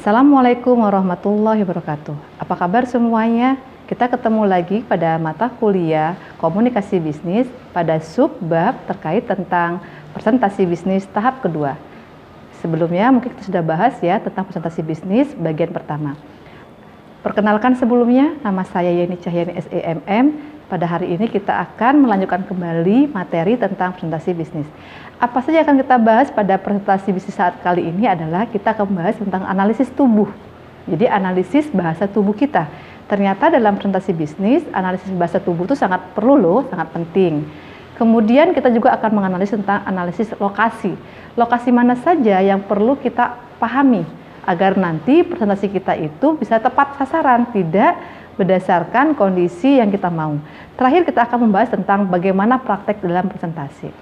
Assalamualaikum warahmatullahi wabarakatuh. Apa kabar semuanya? Kita ketemu lagi pada mata kuliah komunikasi bisnis pada subbab terkait tentang presentasi bisnis tahap kedua. Sebelumnya mungkin kita sudah bahas ya tentang presentasi bisnis bagian pertama. Perkenalkan sebelumnya, nama saya Yeni Cahyani SEMM. Pada hari ini kita akan melanjutkan kembali materi tentang presentasi bisnis. Apa saja akan kita bahas pada presentasi bisnis saat kali ini adalah kita akan membahas tentang analisis tubuh. Jadi analisis bahasa tubuh kita. Ternyata dalam presentasi bisnis, analisis bahasa tubuh itu sangat perlu loh, sangat penting. Kemudian kita juga akan menganalisis tentang analisis lokasi. Lokasi mana saja yang perlu kita pahami agar nanti presentasi kita itu bisa tepat sasaran, tidak berdasarkan kondisi yang kita mau. Terakhir kita akan membahas tentang bagaimana praktek dalam presentasi.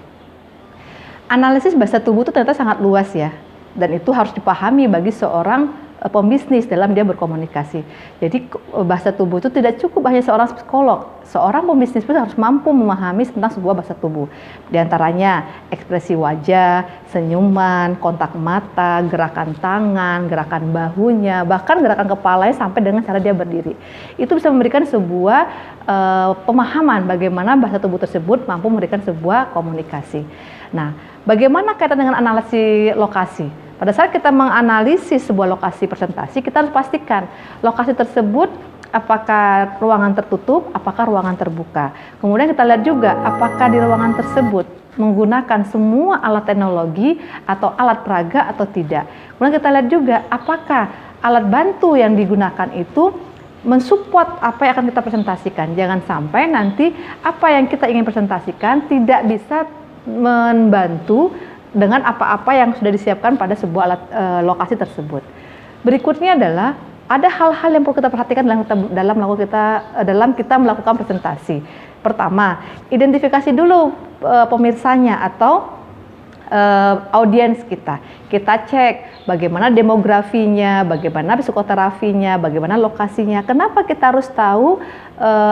Analisis bahasa tubuh itu ternyata sangat luas ya, dan itu harus dipahami bagi seorang pembisnis dalam dia berkomunikasi. Jadi bahasa tubuh itu tidak cukup hanya seorang psikolog. Seorang pembisnis pun harus mampu memahami tentang sebuah bahasa tubuh. Di antaranya ekspresi wajah, senyuman, kontak mata, gerakan tangan, gerakan bahunya, bahkan gerakan kepalanya sampai dengan cara dia berdiri. Itu bisa memberikan sebuah pemahaman bagaimana bahasa tubuh tersebut mampu memberikan sebuah komunikasi. Nah, bagaimana kaitan dengan analisis lokasi? Pada saat kita menganalisis sebuah lokasi presentasi, kita harus pastikan lokasi tersebut apakah ruangan tertutup, apakah ruangan terbuka. Kemudian kita lihat juga apakah di ruangan tersebut menggunakan semua alat teknologi atau alat peraga atau tidak. Kemudian kita lihat juga apakah alat bantu yang digunakan itu mensupport apa yang akan kita presentasikan. Jangan sampai nanti apa yang kita ingin presentasikan tidak bisa membantu dengan apa-apa yang sudah disiapkan pada sebuah alat lokasi tersebut. Berikutnya adalah ada hal-hal yang perlu kita perhatikan dalam kita melakukan presentasi. Pertama, identifikasi dulu pemirsanya atau audiens kita. Kita cek bagaimana demografinya, bagaimana psikoterapinya, bagaimana lokasinya. Kenapa kita harus tahu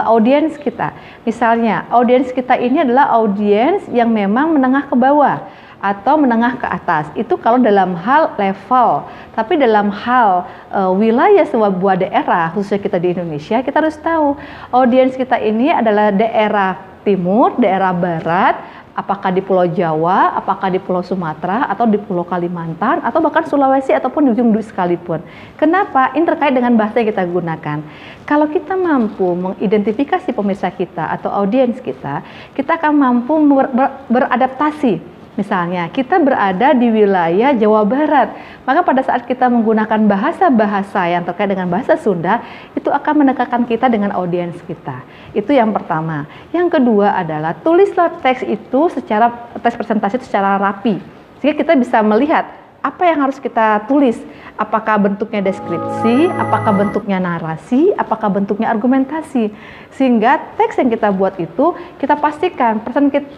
audiens kita? Misalnya, audiens kita ini adalah audiens yang memang menengah ke bawah atau menengah ke atas. Itu kalau dalam hal level. Tapi dalam hal wilayah sebuah daerah, khususnya kita di Indonesia, kita harus tahu audiens kita ini adalah daerah timur, daerah barat, apakah di Pulau Jawa, apakah di Pulau Sumatera, atau di Pulau Kalimantan, atau bahkan Sulawesi, ataupun di ujung duit sekalipun. Kenapa? Ini terkait dengan bahasa yang kita gunakan. Kalau kita mampu mengidentifikasi pemirsa kita atau audiens kita akan mampu beradaptasi. Misalnya, kita berada di wilayah Jawa Barat, maka pada saat kita menggunakan bahasa-bahasa yang terkait dengan bahasa Sunda, itu akan mendekatkan kita dengan audiens kita. Itu yang pertama. Yang kedua adalah tulislah teks presentasi itu secara rapi, sehingga kita bisa melihat apa yang harus kita tulis. Apakah bentuknya deskripsi, apakah bentuknya narasi, apakah bentuknya argumentasi. Sehingga teks yang kita buat itu, kita pastikan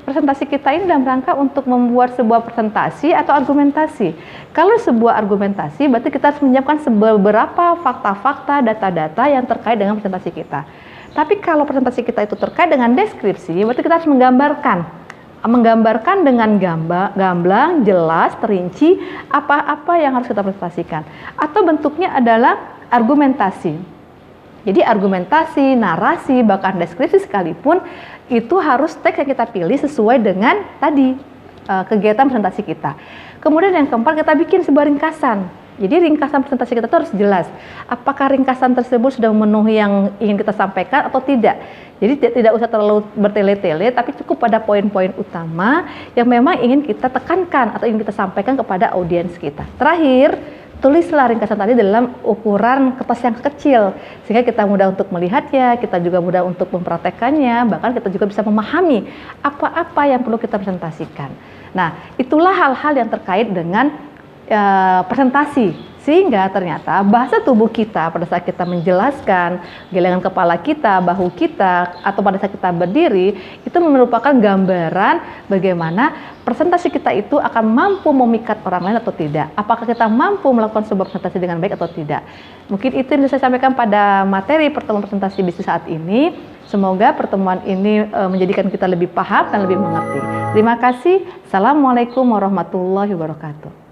presentasi kita ini dalam rangka untuk membuat sebuah presentasi atau argumentasi. Kalau sebuah argumentasi, berarti kita harus menyiapkan beberapa fakta-fakta, data-data yang terkait dengan presentasi kita. Tapi kalau presentasi kita itu terkait dengan deskripsi, berarti kita harus menggambarkan dengan gamblang, jelas, terinci apa-apa yang harus kita presentasikan. Atau bentuknya adalah argumentasi. Jadi argumentasi, narasi, bahkan deskripsi sekalipun itu harus teks yang kita pilih sesuai dengan tadi kegiatan presentasi kita. Kemudian yang keempat, kita bikin sebuah ringkasan. Jadi ringkasan presentasi kita itu harus jelas. Apakah ringkasan tersebut sudah memenuhi yang ingin kita sampaikan atau tidak. Jadi tidak usah terlalu bertele-tele, tapi cukup pada poin-poin utama yang memang ingin kita tekankan atau ingin kita sampaikan kepada audiens kita. Terakhir, tulislah ringkasan tadi dalam ukuran kertas yang kecil, sehingga kita mudah untuk melihatnya, kita juga mudah untuk mempraktekannya, bahkan kita juga bisa memahami apa-apa yang perlu kita presentasikan. Nah, itulah hal-hal yang terkait dengan presentasi, sehingga ternyata bahasa tubuh kita pada saat kita menjelaskan gelengan kepala kita, bahu kita, atau pada saat kita berdiri, itu merupakan gambaran bagaimana presentasi kita itu akan mampu memikat orang lain atau tidak. Apakah kita mampu melakukan sebuah presentasi dengan baik atau tidak. Mungkin itu yang saya sampaikan pada materi pertemuan presentasi bisnis saat ini. Semoga pertemuan ini menjadikan kita lebih paham dan lebih mengerti. Terima kasih. Assalamualaikum warahmatullahi wabarakatuh.